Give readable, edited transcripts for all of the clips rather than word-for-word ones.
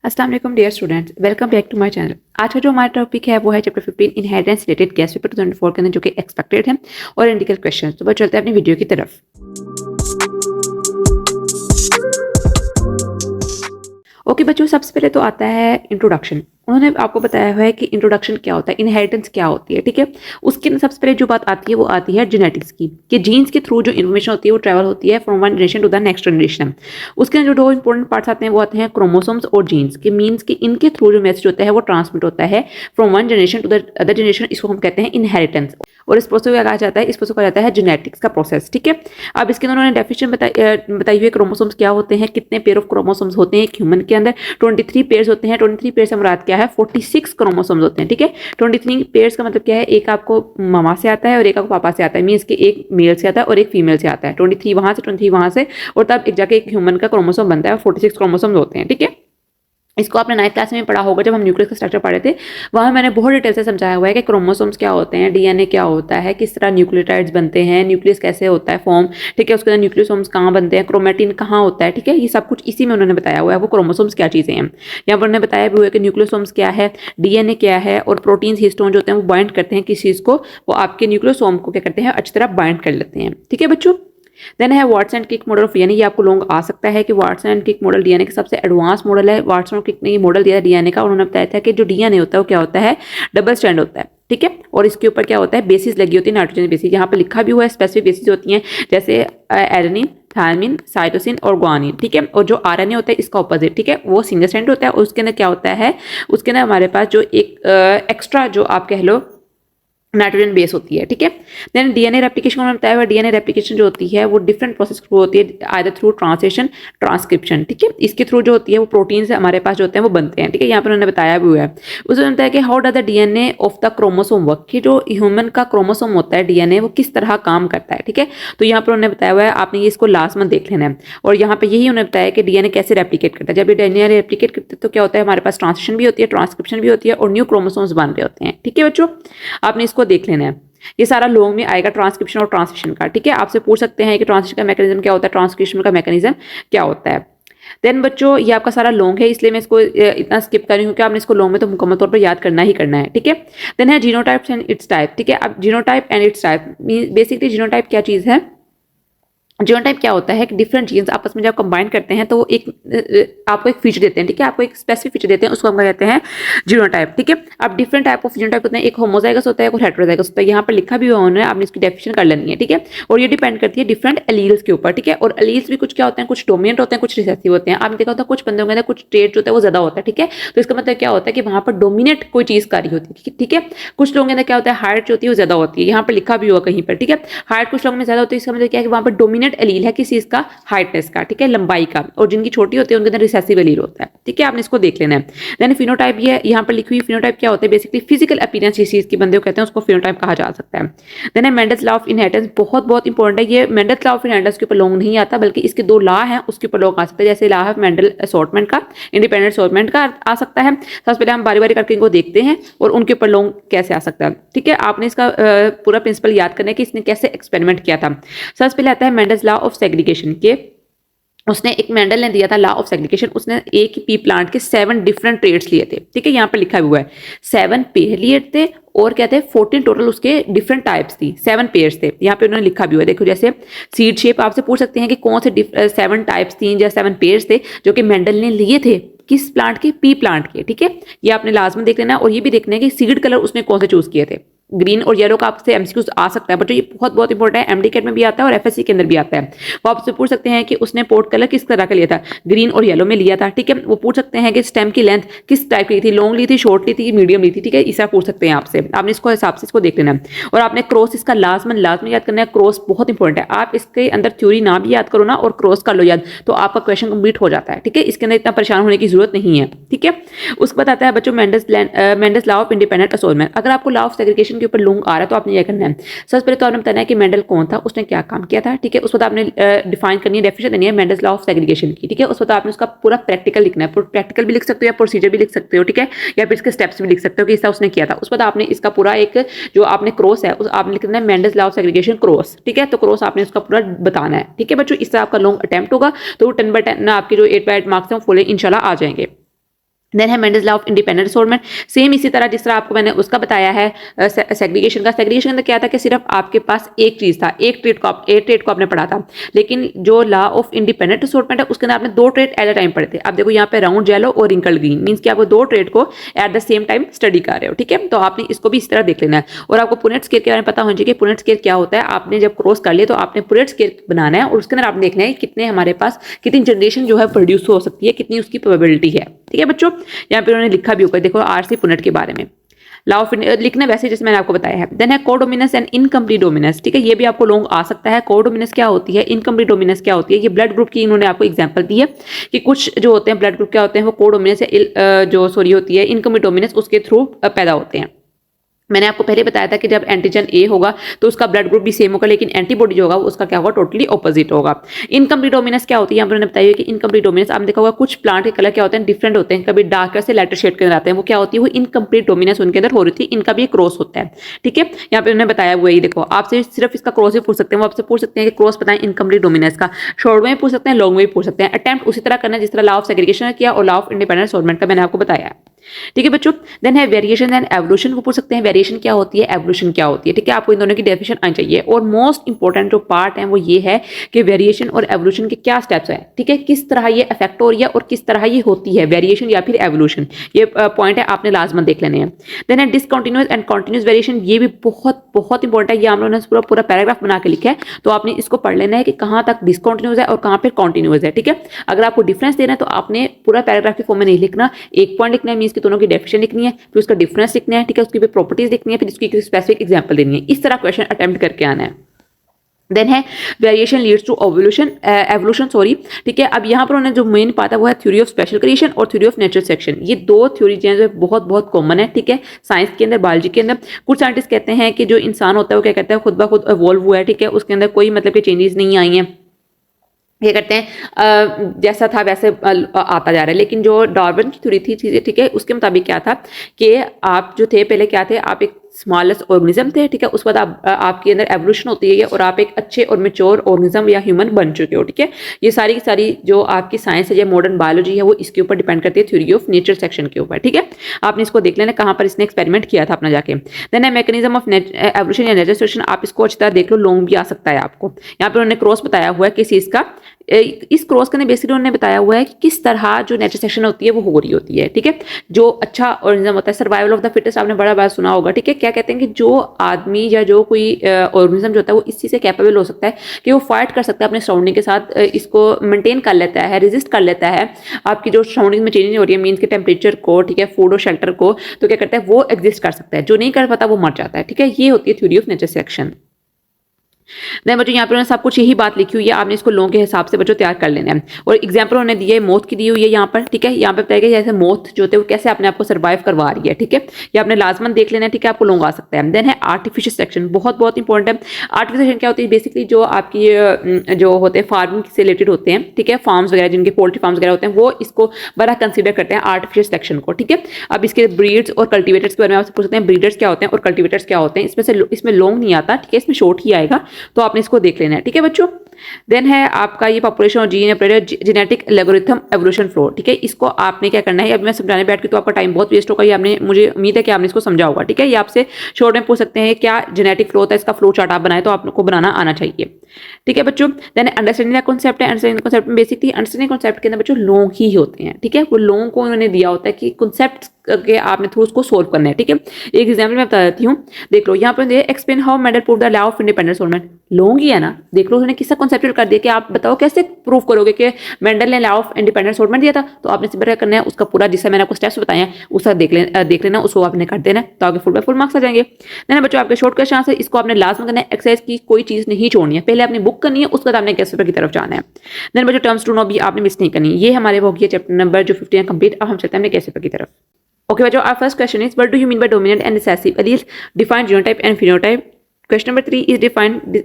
अस्सलाम वालेकुम dear students, welcome back to my channel. आज का जो हमारा टॉपिक है वो है chapter 15 inheritance related guess paper 2024 के अंदर जो कि एक्सपेक्टेड है और इंडिकल क्वेश्चन। तो चलते हैं अपनी वीडियो की तरफ। ओके बच्चों, सबसे पहले तो आता है इंट्रोडक्शन। उन्होंने आपको बताया हुआ है कि इंट्रोडक्शन क्या होता है, इनहेरिटेंस क्या होती है, ठीक है। उसके सबसे पहले जो बात आती है वो आती है जेनेटिक्स की, कि जीन्स के थ्रू जो इन्फॉर्मेशन होती है वो ट्रैवल होती है from one generation to the next generation. उसके अंदर जो दो इंपॉर्टेंट पार्ट्स आते हैं वो आते हैं क्रोमोसोम्स और जीन्स के, मीन्स कि इनके थ्रू जो मैसेज होता है वो ट्रांसमिट होता है from one generation to the other generation. इसको हम कहते हैं इनहेरिटेंस, और इस प्रोसेस को कहा जाता है, इस प्रोसेस को कहा जाता है जेनेटिक्स का प्रोसेस, ठीक है। अब इसके अंदर उन्होंने डेफिनेशन बताई हुई है क्रोमोसोम्स क्या होते हैं, कितने पेयर ऑफ क्रोमोसोम्स होते हैं। एक ह्यूमन के अंदर 23 पेयर्स होते हैं। 23 पेयर से मुराद क्या है, 46 क्रोमोसोम्स होते हैं, ठीक है। 23 पेयर्स का मतलब क्या है, एक आपको मामा से आता है और एक आपको पापा से आता है, मीन्स कि एक मेल से आता है और एक फीमेल से आता है। 23 वहां से, 23 वहां से, और तब एक जाके एक ह्यूमन का क्रोमोसोम बनता है। 46 क्रोमोसोम्स होते हैं, ठीक है। इसको आपने 9th क्लास में पढ़ा होगा, जब हम न्यूक्लियस का स्ट्रक्चर पढ़े थे। वहाँ मैंने बहुत डिटेल से समझाया हुआ है कि क्रोमोसोम्स क्या होते हैं, डीएनए क्या होता है, किस तरह न्यूक्लियोटाइड्स बनते हैं, न्यूक्लियस कैसे होता है फॉर्म, ठीक है। उसके अंदर न्यूक्लियोसोम्स कहाँ बनते हैं, क्रोमेटिन कहाँ होता है, ठीक है। ये सब कुछ इसी में उन्होंने बताया हुआ है, वो क्रोमोसोम्स क्या चीज़ें हैं। यहाँ पर उन्होंने बताया भी हुआ है कि न्यूक्लियोसोम्स क्या है, डीएनए क्या है, और प्रोटीन्स हिस्टोन जो होते हैं वो बाइंड करते हैं किस चीज़ को, वो आपके न्यूक्लियोसोम को क्या करते हैं, अच्छी तरह बाइंड कर लेते हैं, ठीक है बच्चों। देन है Watson and Crick model of DNA. ये आपको लोग आ सकता है कि Watson and Crick model DNA का सबसे एडवांस मॉडल है। वाटसन और क्रिक ने ये मॉडल दिया डीएनए का, उन्होंने बताया था कि जो डीएनए होता है वो क्या होता है, डबल स्ट्रैंड होता है, ठीक है। और इसके ऊपर क्या होता है, बेसिस लगी होती है, नाइट्रोजन बेसिस। यहाँ पर लिखा भी हुआ है स्पेसिफिक बेसिस होती हैं, जैसे एडेनिन, थायमिन, साइटोसिन और ग्वानिन, ठीक है। और जो आरएनए होता है इसका ऑपोजिट, ठीक है, वो सिंगल स्ट्रैंड होता है। और उसके अंदर क्या होता है, उसके अंदर हमारे पास जो एक एक्स्ट्रा जो आप कह लो नाइट्रोजन बेस होती है, ठीक है। देन डीएनए रेप्लिकेशन उन्होंने बताया हुआ, डीएनए रेप्लिकेशन जो होती है वो डिफरेंट प्रोसेस थ्रू होती है, आइदर थ्रू ट्रांसलेशन, ट्रांसक्रिप्शन, ठीक है। इसके थ्रू जो होती है वो प्रोटीन से हमारे पास जो होते हैं वो बनते हैं, ठीक है। यहाँ पर उन्होंने बताया भी हुआ है। उसमें बताया कि how does the DNA of the chromosome work, कि जो ह्यूमन का क्रोमोसोम होता है डीएनए वो किस तरह काम करता है, ठीक है। तो यहाँ पर उन्होंने बताया हुआ है, आपने ये इसको लास्ट में देख लेना है। और यहाँ पर यही उन्होंने बताया कि डीएनए कैसे रेप्लिकेट करता है। जब ये डीएनए रेप्लिकेट करते हैं तो क्या होता है, हमारे पास ट्रांसलेशन भी होती है, ट्रांसक्रिप्शन भी होती है, और न्यू क्रोमोसोम्स बन रहे होते हैं, ठीक है बच्चों। आपने इसको देख लेना है। ये सारा लॉन्ग में आएगा ट्रांसक्रिप्शन और ट्रांसलेशन का, ठीक है। आपसे पूछ सकते हैं कि ट्रांसलेशन का मैकेनिज्म क्या होता है, ट्रांसक्रिप्शन का मैकेनिज्म क्या होता है। देन बच्चों ये आपका सारा लॉन्ग है, इसलिए मैं इसको इतना स्किप कर रही हूँ, क्योंकि आपने इसको लॉन्ग में तो मुकम्मल तौर पर याद करना ही करना है, ठीक है। देन है जीनोटाइप्स एंड इट्स टाइप, ठीक है। अब genotype and it's type, basically genotype क्या चीज़ है, जीनोटाइप क्या होता है कि डिफरेंट जीन्स आपस में जब कंबाइन करते हैं तो वो एक आपको एक फीचर देते हैं, ठीक है। आपको एक स्पेसिफिक फीचर देते हैं, उसको हम कहते हैं जीनोटाइप, ठीक है। अब डिफरेंट टाइप ऑफ जीनोटाइप होते हैं, एक होमोजाइगस होता है, एक हेटेरोजाइगस होता है। यहाँ पर लिखा भी हुआ उन्होंने, आपने इसकी डेफिनेशन कर लेनी है, ठीक है। और ये डिपेंड करती है डिफरेंट एलील्स के ऊपर, ठीक है। और एलील्स भी कुछ क्या होते हैं, कुछ डोमिनेंट होते हैं, कुछ रिसेसिव होते हैं। आपने देखा होता है कुछ बंदों के अंदर कुछ ट्रेट जो होता है वो ज्यादा होता है, ठीक है। तो इसका मतलब क्या होता है कि वहाँ पर डोमिनेट कोई चीज कार्य होती है, ठीक है। कुछ लोगों के अंदर क्या होता है, हाइट जो होती है वो ज्यादा होती है, यहाँ पर लिखा भी हुआ कहीं पर, ठीक है। हाइट कुछ लोगों में ज्यादा होती है, इसका मतलब क्या है कि वहाँ पर डोमिनेट एलील है किसी का, हाइटनेस का, ठीक है, लंबाई का। और जिनकी छोटी होती है उनके अंदर रिसेसिव एलील होता है, ठीक है। आपने इसको देख लेना है। देन फिनोटाइप, ये यहाँ पर लिखी हुई फिनोटाइप क्या होता है, बेसिकली फिजिकल अपीयरेंस जिस चीज की बंदे को कहते हैं उसको फिनोटाइप कहा जा सकता है। देन है मेंडल्स लॉ ऑफ इनहेरिटेंस, बहुत बहुत इंपॉर्टेंट है ये। मेंडल्स लॉ ऑफ इनहेरिटेंस के ऊपर लॉन्ग नहीं आता, बल्कि इसके दो लॉ हैं उसके ऊपर लॉन्ग आ सकता है, जैसे लॉ ऑफ मेंडल असॉर्टमेंट का, इंडिपेंडेंट असॉर्टमेंट का आ सकता है। सबसे पहले हम बारी बारी करके इनको देखते हैं और उनके ऊपर लॉन्ग कैसे आ सकता है, ठीक है। आपने इसका पूरा प्रिंसिपल याद करना है कि इसने कैसे एक्सपेरिमेंट किया था। सबसे पहले आता है मेंडल्स लॉ ऑफ सेग्रीगेशन के, उसने एक मेंडल ने दिया था लॉ ऑफ सेग्रीगेशन। उसने एक ही पी प्लांट के 7 डिफरेंट ट्रेड्स लिए थे, ठीक है। यहाँ पर लिखा हुआ है 7 पेयर लिए थे, और कहते हैं 14 टोटल उसके डिफरेंट टाइप्स थी, 7 पेयर्स थे। यहाँ पे उन्होंने लिखा भी हुआ है, देखो जैसे सीड शेप। आपसे पूछ सकते हैं कि कौन से 7 टाइप्स थी या 7 पेयर्स थे जो कि मेंडल ने लिए थे, किस प्लांट के, पी प्लांट के, ठीक है। ये आपने लाजमी देख लेना। और ये भी देखना है कि सीड कलर उसने कौन से चूज किए थे, ग्रीन और येलो का आपसे एमसीक्यू आ सकता है, बट ये बहुत बहुत इंपॉर्टेंट है, एमडी कैट में भी आता है और एफएससी के अंदर भी आता है। वो आपसे पूछ सकते हैं कि उसने पोर्ट कलर किस तरह का लिया था, ग्रीन और येलो में लिया था, ठीक है। वो पूछ सकते हैं कि स्टेम की लेंथ किस टाइप की थी, लॉन्ग ली थी, शॉर्ट ली थी, मीडियम ली थी, ठीक है। इस तरह पूछ सकते हैं आपसे, आपने इसको हिसाब से इसको देख लेना है। और आपने क्रॉस इसका लाजमन याद करना है, क्रॉस बहुत इंपॉर्टेंट है। आप इसके अंदर थ्योरी ना भी याद करो ना और क्रॉस कर लो याद, तो आपका क्वेश्चन कंप्लीट हो जाता है, ठीक है। इसके अंदर इतना परेशान होने की जरूरत नहीं है, ठीक है। उसके बाद आता है बच्चों Mendel's law of independent assortment. अगर आपको लॉ ऑफ सेग्रीगेशन के ऊपर लॉन्ग आ रहा है तो आपने ये करना है, सबसे पहले तो आपने बताना है कि मेंडल कौन था, उसने क्या काम किया था, ठीक है। उस वक्त आपने डिफाइन करनी है, डेफिनेशन देनी है मेंडल्स लॉ ऑफ सेग्रीगेशन की, ठीक है। उस वक्त आपने उसका पूरा प्रैक्टिकल लिखना है, प्रैक्टिकल भी लिख सकते हो या प्रोसीजर भी लिख सकते हो, ठीक है, या फिर इसके स्टेप्स भी लिख सकते हो कि इस तरह उसने किया था। उस वक्त आपने इसका पूरा एक जो आपने क्रॉस है उस आपने लिखना है Mendel's law of segregation cross, ठीक है। तो क्रॉस आपने उसका पूरा बताना है, ठीक है बच्चों। इस तरह आपका लॉन्ग अटेम्प्ट होगा तो 10/10 आपके जो 8/8 मार्क्स हैं वो फुल इंशाल्लाह आ जाएंगे। देन है Mendel's law of independent assortment, same इसी तरह जिस तरह आपको मैंने उसका बताया है सेग्रीगेशन का। सेग्रीगेशन के अंदर क्या था कि सिर्फ आपके पास एक चीज था, एक ट्रेड को आपने पढ़ा था, लेकिन जो लॉ ऑफ इंडिपेंडेंट असॉर्टमेंट है उसके अंदर आपने दो ट्रेड एट अ टाइम पढ़े थे। अब देखो यहाँ पे राउंड येलो और रिंकल ग्रीन मींस कि आप दो ट्रेड को at the same time study कर रहे हो, ठीक है। तो आपने इसको भी इस तरह देख लेना है। और आपको पुनेट स्केयर के बारे में पता होना चाहिए कि पुनेट स्केयर क्या होता है। आपने जब क्रॉस कर लिया तो आपने पुनेट स्केयर बनाना है और उसके अंदर आपने देखना है कितने हमारे पास कितनी जनरेशन जो है प्रोड्यूस हो सकती है, कितनी उसकी प्रोबेबिलिटी है, ठीक है बच्चों। यहाँ पे उन्होंने लिखा भी होगा, देखो आरसी पुनेट के बारे में लॉ ऑफ लिखना वैसे जैसे मैंने आपको बताया है। देन है कोडोमिनेंस एंड इनकम्प्लीट डोमिनेंस, ठीक है, ये भी आपको लॉन्ग आ सकता है। कोडोमिनेंस क्या होती है, इनकम्प्लीट डोमिनेंस क्या होती है, ये ब्लड ग्रुप की इन्होंने आपको एग्जांपल दी है कि कुछ जो होते हैं ब्लड ग्रुप क्या होते हैं वो कोडोमिनेंस जो सॉरी होती है इनकम्प्लीट डोमिनेंस उसके थ्रू पैदा होते हैं। मैंने आपको पहले बताया था कि जब एंटीजन ए होगा तो उसका ब्लड ग्रुप भी सेम होगा, लेकिन एंटीबॉडी जो होगा उसका क्या होगा, टोटली ऑपोजिट होगा। इनकम्प्लीट डोमिनेंस क्या होती है, यहाँ पर मैंने बताया कि इनकम्प्लीट डोमिनेंस आपने देखा होगा कुछ प्लांट के कलर क्या होते हैं, डिफरेंट होते हैं, कभी डार्कर से लाइटर शेड के अंदर आते हैं, वो क्या होती है, वो इनकम्प्लीट डोमिनेंस उनके अंदर हो रही थी, इनका भी क्रॉस होता है, ठीक है। यहाँ पे उन्होंने बताया हुआ है, देखो आपसे सिर्फ इसका क्रॉस ही पूछ सकते हैं, वो आपसे पूछ सकते हैं कि क्रॉस बताएं इनकम्प्लीट डोमिनेंस का, शॉर्ट में पूछ सकते हैं, लॉन्ग में भी पूछ सकते हैं। अटेम्प्ट उसी तरह करना जिस तरह लॉ ऑफ सेग्रीगेशन किया और लॉ ऑफ इंडिपेंडेंट असॉर्टमेंट का मैंने आपको बताया, ठीक है बच्चों। देन है वेरिएशन एंड एवोल्यूशन, वो पूछ सकते हैं वेरिएशन क्या होती है, एवोल्यूशन क्या होती है, ठीक है। आपको इन दोनों की डेफिनेशन आनी चाहिए। और मोस्ट इंपॉर्टेंट जो पार्ट है वो ये है कि वेरिएशन और एवोल्यूशन के क्या स्टेप्स है, ठीक है, किस तरह ये अफेक्ट हो रही है और किस तरह ये होती है, वेरिएशन या फिर एवोल्यूशन, ये पॉइंट है आपने लाजमन देख लेने हैं। देन है डिसकंटिन्यूअस एंड कंटिन्यूअस वेरिएशन, ये भी बहुत बहुत इंपॉर्टेंट है, ये हम लोगों ने पूरा पूरा पैराग्राफ बना के लिखा है, तो आपने इसको पढ़ लेना है कि कहाँ तक डिसकंटिन्यूअस है और कहाँ पे कंटिन्यूअस है, ठीक है। अगर आपको डिफरेंस देना है तो आपने पूरा पैराग्राफ की फॉर्म में नहीं लिखना, एक पॉइंट लिखना है, मींस कि दोनों की डेफिनेशन लिखनी है, फिर उसका डिफरेंस लिखना है, ठीक है, उसकी भी प्रॉपर्टीज लिखनी है, फिर उसकी स्पेसिफिक एग्जांपल देनी है, इस तरह क्वेश्चन अटेम्प्ट करके आना है। देन है variation leads to evolution sorry, ठीक है। अब यहाँ पर उन्होंने जो मेन पाता वो है थ्योरी ऑफ स्पेशल क्रिएशन और थ्योरी ऑफ नेचुरल सेलेक्शन, ये दो थ्योरी जो है बहुत बहुत कॉमन है, ठीक है, साइंस के अंदर, बायोलॉजी के अंदर। कुछ साइंटिस्ट कहते हैं कि जो इंसान होता है वो क्या कहता है खुद ब खुद इवॉल्व हुआ है, ठीक है, उसके अंदर कोई मतलब कि चेंजेस नहीं आई हैं, ये करते हैं जैसा था वैसे आता जा रहा है। लेकिन जो डार्विन की थ्योरी थी, ठीक है, उसके मुताबिक क्या था कि आप जो थे पहले क्या थे, आप एक स्मॉलेस्ट ऑर्गेनिज्म थे, ठीक है, उस बाद आपके अंदर एवोल्यूशन होती है और आप एक अच्छे और मेच्योर ऑर्गेनिज्म या ह्यूमन बन चुके हो, ठीक है। ये सारी की सारी जो आपकी साइंस है या मॉडर्न बायोलॉजी है वो इसके ऊपर डिपेंड करती है, थ्योरी ऑफ नेचर सेक्शन के ऊपर, ठीक है। आपने इसको देख लेना कहाँ पर इसने एक्सपेरिमेंट किया था अपना जाके। देन है मैकेनिज्म ऑफ एवोल्यूशन या नेचर सेलेक्शन, आप इसको अच्छी तरह देख लो, लॉन्ग भी आ सकता है आपको। यहाँ पर उन्होंने क्रॉस बताया हुआ है किस चीज का, इस क्रॉस करने बेसिकली उन्होंने बताया हुआ है कि किस तरह जो नेचर सेलेक्शन होती है वो हो रही होती है, ठीक है। जो अच्छा ऑर्गेनिज्म होता है, सर्वाइवल ऑफ द फिटेस्ट आपने बड़ा बार सुना होगा, ठीक है। क्या कहते हैं कि जो आदमी या जो कोई ऑर्गेनिज्म जो होता है वो इस चीज से कैपेबल हो सकता है कि वो फाइट कर सकता है अपने सराउंडिंग के साथ, इसको मेंटेन कर लेता है, रेजिस्ट कर लेता है आपकी जो सराउंडिंग में चेंज हो रही है मीन्स के टेम्परेचर को, ठीक है, फूड और शेल्टर को, तो क्या करता है वो एग्जिस्ट कर सकता है, जो नहीं कर पाता वो मर जाता है, ठीक है। ये होती है theory of nature selection. Then बच्चों यहाँ पर उन्होंने सब कुछ यही बात लिखी हुई है, आपने इसको लोगों के हिसाब से बच्चों तैयार कर लेना है। और एग्जाम्पल उन्होंने दिया है मोथ की दी हुई है यहाँ पर, ठीक है। यहाँ पे बताया गया जैसे मोथ जो होते हैं वो कैसे अपने आपको सर्वाइव करवा रही है, ठीक है, ये आपने लाजमन देख लेना है, ठीक है, आपको लोग आ सकता है। देन है आर्टिफिशियल सेलेक्शन, बहुत बहुत इंपॉर्टेंट है। आर्टिफिशियल सेलेक्शन क्या होती है, बेसिकली जो आपकी जो होते हैं फार्मिंग से रिलेटेड होते हैं, ठीक है, फार्म्स वगैरह जिनके पोल्ट्री फार्म्स वगैरह होते हैं वो इसको बड़ा कंसिडर करते हैं आर्टिफिशियल सेलेक्शन को, ठीक है। अब इसके ब्रीड्स और कल्टिवेटर्स के बारे में आपसे पूछ सकते हैं, ब्रीडर्स क्या होते हैं और कल्टिवेटर्स क्या होते हैं, इसमें लॉन्ग नहीं आता, ठीक है, इसमें शॉर्ट ही आएगा, तो आपने इसको देख लेना है, ठीक है बच्चों। देन है आपका ये पॉपुलेशन और gene genetic algorithm evolution flow, ठीक है, इसको आपने क्या करना है, अब मैं समझाने बैठ के तो आपका टाइम बहुत वेस्ट होगा, ये आपने मुझे उम्मीद है कि आपने इसको समझा होगा, ठीक है। ये आपसे शॉर्ट में पूछ सकते हैं क्या जेनेटिक फ्लो होता है, इसका फ्लो चार्ट आप बनाए तो आपको बनाना आना चाहिए, ठीक है बच्चों। देन अंडरस्टैंडिंग द कांसेप्ट है, अंडरस्टैंडिंग कांसेप्ट में बेसिकली अंडरस्टैंडिंग कांसेप्ट के अंदर बच्चों लॉन्ग ही होते हैं, ठीक है, वो लॉन्ग को उन्होंने दिया होता है कि कांसेप्ट के आपने थ्रू उसको सोल्व करना है, ठीक है। एक एग्जांपल मैं बता देती हूँ, देख लो यहाँ पर explain how Mendel prove the law of independent assortment, long ही है ना, देख लो उन्होंने किसका कॉन्सेप्ट कर दिया कि आप बताओ कैसे प्रूव करोगे कि मेंडल ने लॉ ऑफ इंडिपेंडेंट असॉर्टमेंट दिया था, तो आपने सिर्फ क्या करना है उसका पूरा जिससे मैंने आपको स्टेप्स बताए हैं उसका देख लेना, उसको आपने कर देना तो आपके फुल बाय फुल मार्क्स आ जाएंगे। देन बच्चों आपके शॉर्ट क्वेश्चन है, इसको आपने लास्ट में करना है, एक्सरसाइज की कोई चीज नहीं छोड़नी है, पहले आपने बुक करनी है उसके बाद आपने कैसे पेपर की तरफ जाना है। देन बच्चों टर्म्स टू नो भी आपने मिस नहीं करनी, ये हमारे हो गया चैप्टर नंबर जो 15 कंप्लीट। अब हम चलते हैं कैसे पेपर की तरफ। Okay, बच्चों, our first question is what do you mean by dominant and recessive alleles? Define genotype and phenotype. Question number 3 is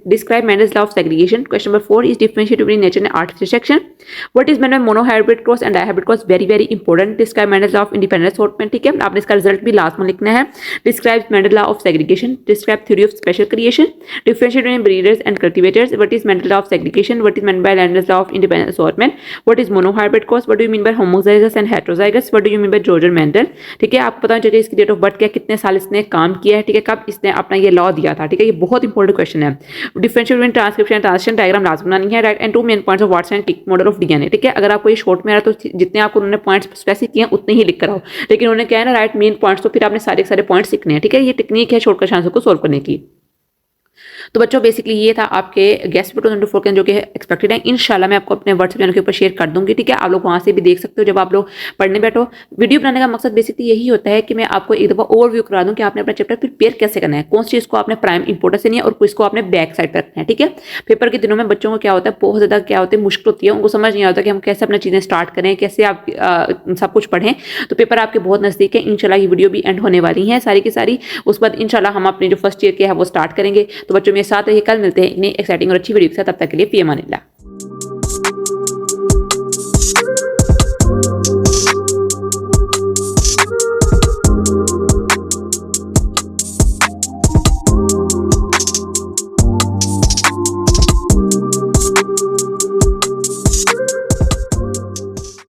describe Mendel's law of segregation. Question number 4 is differentiate between nature and artificial selection. What is meant by monohybrid cross and dihybrid cross? Very important. Describe Mendel's law of independent assortment. ठीक है, आपने इसका result भी last में लिखना है. Describe Mendel's law of segregation. Describe theory of special creation. Differentiate between breeders and cultivators. What is Mendel's law of segregation? What is meant by Mendel's law of independent assortment? What is monohybrid cross? What do you mean by homozygous and heterozygous? What do you mean by George Mendel? ठीक है, आपको पता होना चाहिए इसकी date of birth क्या, कितने साल इसने काम किया है, ठीक है, कब इसने अपना ये लॉ दिया था. ठीक है, ये बहुत इंपॉर्टेंट क्वेश्चन है. Differentiate between transcription and translation diagram last बनानी है. Right and 2 main points of Watson and kick model of DNA. ठीक है, अगर आपको ये शॉर्ट में आ रहा है तो जितने आपको उन्होंने पॉइंट्स स्पेसिफिक किए हैं उतने ही लिख कर आओ, लेकिन उन्होंने क्या है ना, राइट मेन पॉइंट्स, तो फिर आपने सारे पॉइंट्स लिखने हैं. ठीक है, ये टेक्निक है शॉर्टकट आंसर को सोल्व करने की. तो बच्चों बेसिकली ये था आपके गेस्ट पेपर 2024 के जो कि एक्सपेक्टेड है. इंशाल्लाह मैं आपको अपने व्हाट्सएप चैनल के ऊपर शेयर कर दूंगी. ठीक है, आप लोग वहां से भी देख सकते हो जब आप लोग पढ़ने बैठो. वीडियो बनाने का मकसद बेसिकली यही होता है कि मैं आपको एक दफा ओवरव्यू करा दूं कि आपने अपना चैप्टर प्रिपेयर कैसे करना है, कौन सी चीज को आपने प्राइम इंपोर्टेंस देनी है और किसको आपने बैक साइड पर रखना है. ठीक है, पेपर के दिनों में बच्चों को क्या होता है, बहुत ज्यादा क्या होता है, मुश्किल होती है, उनको समझ नहीं आता कि हम कैसे अपनी चीजें स्टार्ट करें, कैसे आप सब कुछ पढ़ें. तो पेपर आपके बहुत नजदीक है. इंशाल्लाह ये वीडियो भी एंड होने वाली है सारी की सारी. उस बाद इंशाल्लाह हम अपने जो फर्स्ट ईयर के है वो स्टार्ट करेंगे. तो बच्चों मेरे साथ रहिए, कल मिलते हैं एक नई एक्साइटिंग और अच्छी वीडियो के साथ. तब तक के लिए फी अमानिल्लाह.